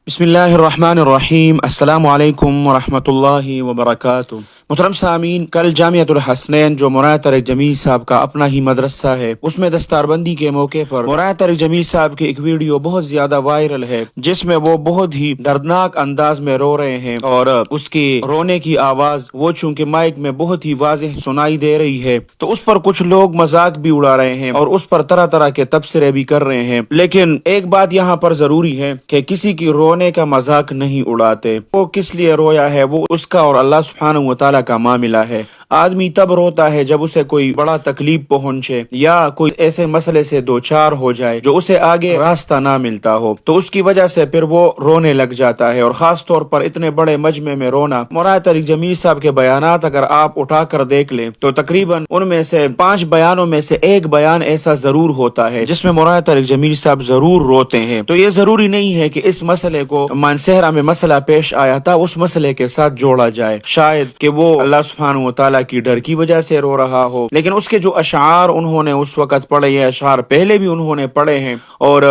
بسم اللہ الرحمن الرحیم، السلام علیکم ورحمۃ اللہ وبرکاتہ۔ محترم سامعین، کل جامعۃ الحسنین جو مولانا طارق جمیل صاحب کا اپنا ہی مدرسہ ہے، اس میں دستار بندی کے موقع پر مولانا طارق جمیل صاحب کی ایک ویڈیو بہت زیادہ وائرل ہے، جس میں وہ بہت ہی دردناک انداز میں رو رہے ہیں، اور اس کی رونے کی آواز وہ چونکہ مائک میں بہت ہی واضح سنائی دے رہی ہے، تو اس پر کچھ لوگ مذاق بھی اڑا رہے ہیں اور اس پر طرح طرح کے تبصرے بھی کر رہے ہیں۔ لیکن ایک بات یہاں پر ضروری ہے کہ کسی کی رونے کا مذاق نہیں اڑاتے، وہ کس لیے رویا ہے وہ اس کا اور اللہ سبحانہ و تعالیٰ کا معاملہ ہے۔ آدمی تب روتا ہے جب اسے کوئی بڑا تکلیف پہنچے یا کوئی ایسے مسئلے سے دوچار ہو جائے جو اسے آگے راستہ نہ ملتا ہو، تو اس کی وجہ سے پھر وہ رونے لگ جاتا ہے، اور خاص طور پر اتنے بڑے مجمع میں رونا۔ مولانا طارق جمیل صاحب کے بیانات اگر آپ اٹھا کر دیکھ لیں تو تقریباً ان میں سے 5 بیانوں میں سے ایک بیان ایسا ضرور ہوتا ہے جس میں مولانا طارق جمیل صاحب ضرور روتے ہیں۔ تو یہ ضروری نہیں ہے کہ اس مسئلے کو مانسہرہ میں مسئلہ پیش آیا تھا اس مسئلے کے ساتھ جوڑا جائے، شاید کہ وہ اللہ سبحانہ و تعالیٰ کی ڈر کی وجہ سے رو رہا ہو، لیکن اس کے جو اشعار انہوں نے اس وقت پڑھے، یہ اشعار پہلے بھی انہوں نے پڑھے ہیں، اور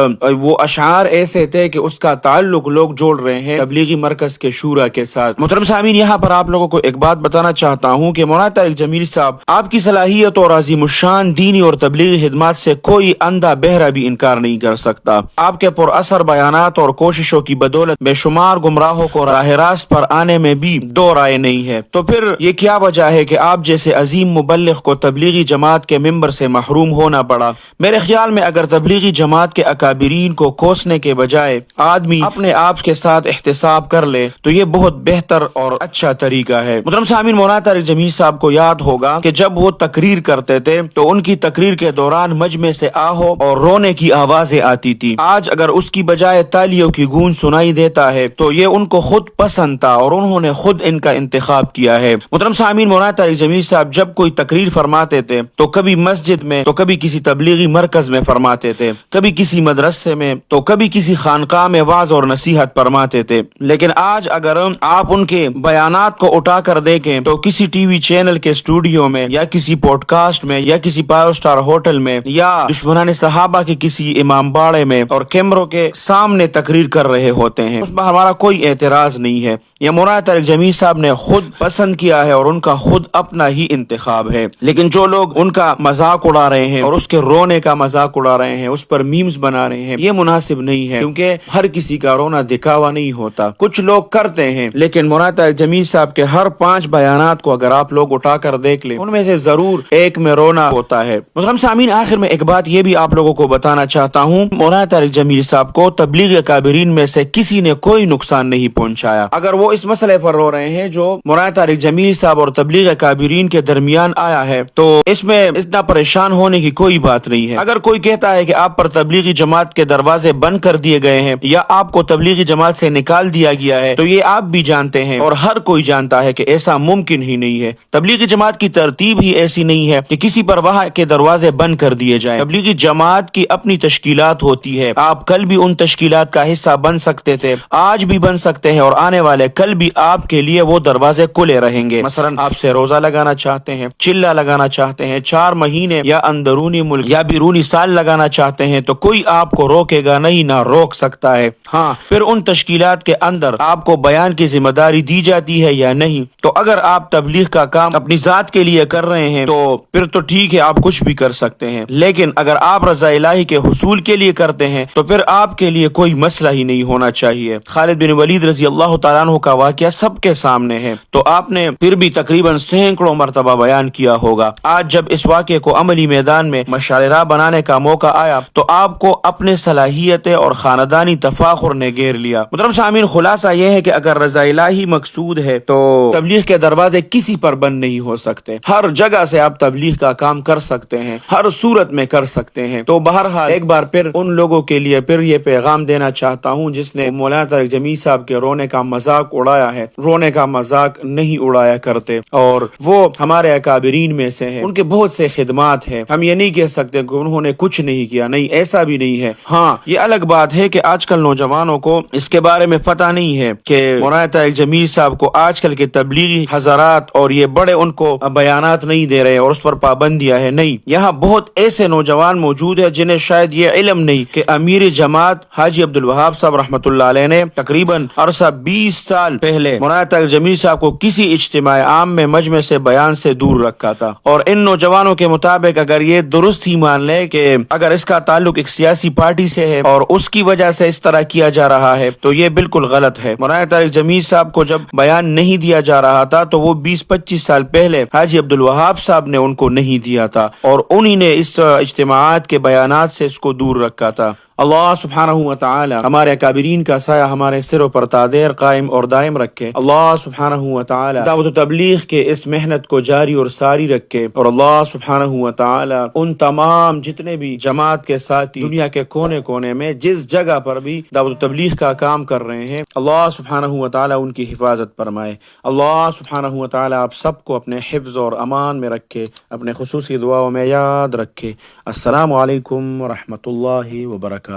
وہ اشعار ایسے تھے کہ اس کا تعلق لوگ جوڑ رہے ہیں تبلیغی مرکز کے شورا کے ساتھ۔ محترم سامعین، یہاں پر آپ لوگوں کو ایک بات بتانا چاہتا ہوں کہ مولانا طارق جمیل صاحب آپ کی صلاحیت اور عظیم الشان دینی اور تبلیغی خدمات سے کوئی اندھا بہرا بھی انکار نہیں کر سکتا۔ آپ کے پر اثر بیانات اور کوششوں کی بدولت بے شمار گمراہوں کو راہ راست پر آنے میں بھی دو رائے نہیں ہے، تو پھر یہ کیا وجہ ہے کہ آپ جیسے عظیم مبلغ کو تبلیغی جماعت کے ممبر سے محروم ہونا پڑا؟ میرے خیال میں اگر تبلیغی جماعت کے اکابرین کو کوسنے کے بجائے آدمی اپنے آپ کے ساتھ احتساب کر لے تو یہ بہت بہتر اور اچھا طریقہ ہے۔ محترم سامعین، مولانا طارق جمیل صاحب کو یاد ہوگا کہ جب وہ تقریر کرتے تھے تو ان کی تقریر کے دوران مجمع سے آہو اور رونے کی آوازیں آتی تھی۔ آج اگر اس کی بجائے تالیوں کی گونج سنائی دیتا ہے تو یہ ان کو خود پسند تھا اور انہوں نے خود ان کا انتخاب کیا ہے۔ محترم سامعین، مولانا طارق جمیل صاحب جب کوئی تقریر فرماتے تھے تو کبھی مسجد میں، تو کبھی کسی تبلیغی مرکز میں فرماتے تھے، کبھی کسی مدرسے میں، تو کبھی کسی خانقاہ میں وعظ اور نصیحت فرماتے تھے۔ لیکن آج اگر آپ ان کے بیانات کو اٹھا کر دیکھیں تو کسی ٹی وی چینل کے اسٹوڈیو میں یا کسی پوڈ کاسٹ میں یا کسی 5 اسٹار ہوٹل میں یا دشمنان صحابہ کے کسی امام باڑے میں اور کیمروں کے سامنے تقریر کر رہے ہوتے ہیں، اس پر ہمارا کوئی اعتراض نہیں ہے۔ یہ مولانا طارق جمیل صاحب نے خود پسند کیا ہے اور ان کا خود اپنا ہی انتخاب ہے۔ لیکن جو لوگ ان کا مذاق اڑا رہے ہیں اور اس کے رونے کا مذاق اڑا رہے ہیں، اس پر میمز بنا رہے ہیں، یہ مناسب نہیں ہے، کیونکہ ہر کسی کا رونا دکھاوا نہیں ہوتا۔ کچھ لوگ کرتے ہیں، لیکن مولانا طارق جمیل صاحب کے ہر 5 بیانات کو اگر آپ لوگ اٹھا کر دیکھ لیں ان میں سے ضرور ایک میں رونا ہوتا ہے۔ محترم سامعین، آخر میں ایک بات یہ بھی آپ لوگوں کو بتانا چاہتا ہوں، مولانا طارق جمیل صاحب کو تبلیغ اکابرین میں سے کسی نے کوئی نقصان نہیں پہنچایا۔ اگر وہ اس مسئلے پر رو رہے ہیں جو مولانا طارق جمیل صاحب اور تبلیغ اکابرین کے درمیان آیا ہے تو اس میں اتنا پریشان ہونے کی کوئی بات نہیں ہے۔ اگر کوئی کہتا ہے کہ آپ پر تبلیغی جماعت کے دروازے بند کر دیے گئے ہیں یا آپ کو تبلیغی جماعت سے نکال دیا گیا ہے، تو یہ آپ بھی جانتے ہیں اور ہر کوئی جانتا ہے کہ ایسا ممکن ہی نہیں ہے۔ تبلیغی جماعت کی ترتیب ہی ایسی نہیں ہے کہ کسی پر وہاں کے دروازے بند کر دیے جائیں۔ تبلیغی جماعت کی اپنی تشکیلات ہوتی ہے، آپ کل بھی ان تشکیلات کا حصہ بن سکتے تھے، آج بھی بن سکتے ہیں، اور آنے والے کل بھی آپ کے لیے وہ دروازے کھلے رہیں گے۔ مثلا آپ سے روزہ لگانا چاہتے ہیں، چلہ لگانا چاہتے ہیں، 4 مہینے یا اندرونی ملک یا بیرونی سال لگانا چاہتے ہیں، تو کوئی آپ کو روکے گا نہیں، نہ روک سکتا ہے۔ ہاں، پھر ان تشکیلات کے اندر آپ کو بیان کی ذمہ داری دی جاتی ہے یا نہیں؟ تو اگر آپ تبلیغ کا کام اپنی ذات کے لیے کر رہے ہیں تو پھر تو ٹھیک ہے، آپ کچھ بھی کر سکتے ہیں، لیکن اگر آپ رضا الہی کے حصول کے لیے کرتے ہیں تو پھر آپ کے لیے کوئی مسئلہ ہی نہیں ہونا چاہیے۔ خالد بن ولید رضی اللہ تعالیٰ عنہ کا واقعہ سب کے سامنے ہے، تو آپ نے پھر بھی تقریباً سینکڑوں مرتبہ بیان کیا ہوگا۔ آج جب اس واقعے کو عملی میدان میں مشعل راہ بنانے کا موقع آیا تو آپ کو اپنے صلاحیتیں اور خاندانی تفاخر نے گھیر لیا۔ محترم سامعین، خلاصہ یہ ہے کہ اگر رضا الہی مقصود ہے تو تبلیغ کے دروازے کسی پر بند نہیں ہو سکتے، ہر جگہ سے آپ تبلیغ کا کام کر سکتے ہیں، ہر صورت میں کر سکتے ہیں۔ تو بہرحال ایک بار پھر ان لوگوں کے لیے پھر یہ پیغام دینا چاہتا ہوں جس نے مولانا طارق جمیل صاحب کے رونے کا مذاق اڑایا ہے، رونے کا مذاق نہیں اڑایا کرتے، اور وہ ہمارے اکابرین میں سے ہیں، ان کے بہت سے خدمات ہیں، ہم یہ نہیں کہہ سکتے کہ انہوں نے کچھ نہیں کیا، نہیں ایسا بھی نہیں ہے۔ ہاں یہ الگ بات ہے کہ آج کل نوجوانوں کو اس کے بارے میں پتہ نہیں ہے کہ مولانا طارق جمیل صاحب کو آج کل کے تبلیغی حضرات اور یہ بڑے ان کو بیانات نہیں دے رہے اور اس پر پابندیاں ہیں، نہیں، یہاں بہت ایسے نوجوان موجود ہیں جنہیں شاید یہ علم نہیں کہ امیر جماعت حاجی عبدالوہاب صاحب رحمۃ اللہ علیہ نے تقریباً عرصہ 20 سال پہلے مولانا طارق جمیل صاحب کو کسی اجتماع عام میں مجمع سے بیان سے دور رکھا تھا، اور ان نوجوانوں کے مطابق اگر یہ درست ہی مان لے کہ اگر اس کا تعلق ایک سیاسی پارٹی سے ہے اور اس کی وجہ سے اس طرح کیا جا رہا ہے تو یہ بالکل غلط ہے۔ مولانا طارق جمیل صاحب کو جب بیان نہیں دیا جا رہا تھا تو وہ 20-25 سال پہلے حاجی عبدالوہاب صاحب نے ان کو نہیں دیا تھا، اور انہی نے اس اجتماعات کے بیانات سے اس کو دور رکھا تھا۔ اللہ سبحانہ و تعالی ہمارے اکابرین کا سایہ ہمارے سروں پر تادیر قائم اور دائم رکھے۔ اللہ سبحانہ و تعالی دعوت و تبلیغ کے اس محنت کو جاری اور ساری رکھے، اور اللہ سبحانہ و تعالی ان تمام جتنے بھی جماعت کے ساتھی دنیا کے کونے کونے میں جس جگہ پر بھی دعوت و تبلیغ کا کام کر رہے ہیں، اللہ سبحانہ و تعالی ان کی حفاظت فرمائے۔ اللہ سبحانہ و تعالی آپ سب کو اپنے حفظ اور امان میں رکھے، اپنے خصوصی دعاؤں میں یاد رکھے۔ السلام علیکم ورحمۃ اللہ وبرکاتہ۔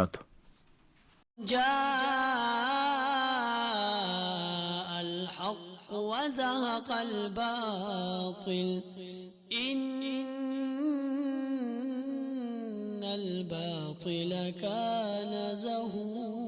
جاء الحق وزهق الباطل إن الباطل كان زهوقا